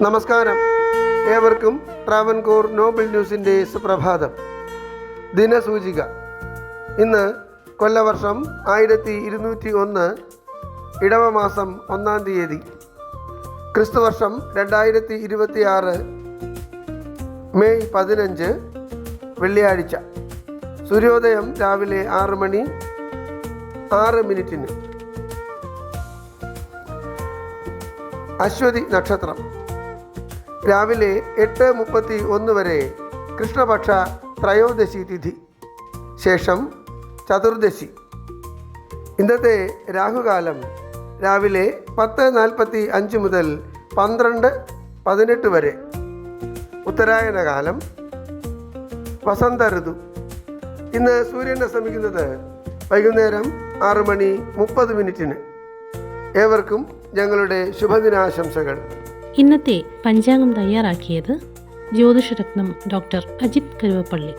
നമസ്കാരം. ഏവർക്കും ട്രാവൻകൂർ നോബിൾ ന്യൂസിൻ്റെ സുപ്രഭാതം. ദിനസൂചിക. ഇന്ന് കൊല്ലവർഷം 1201, ഇടവമാസം 1-ാം തീയതി, ക്രിസ്തുവർഷം 2026, മെയ് 15, വെള്ളിയാഴ്ച. സൂര്യോദയം രാവിലെ 6:06. അശ്വതി നക്ഷത്രം രാവിലെ 8:31 വരെ കൃഷ്ണപക്ഷ ത്രയോദശി തിഥി, ശേഷം ചതുർദശി. ഇന്നത്തെ രാഹുകാലം രാവിലെ 10:45 മുതൽ 12:18 വരെ. ഉത്തരായന കാലം, വസന്ത ഋതു. ഇന്ന് സൂര്യൻ അസ്തമിക്കുന്നത് വൈകുന്നേരം 6:30. ഏവർക്കും ഞങ്ങളുടെ ശുഭദിനാശംസകൾ. ഇന്നത്തെ പഞ്ചാംഗം തയ്യാറാക്കിയത് ജ്യോതിഷരത്നം ഡോക്ടർ അജിത് കരുവപ്പള്ളി.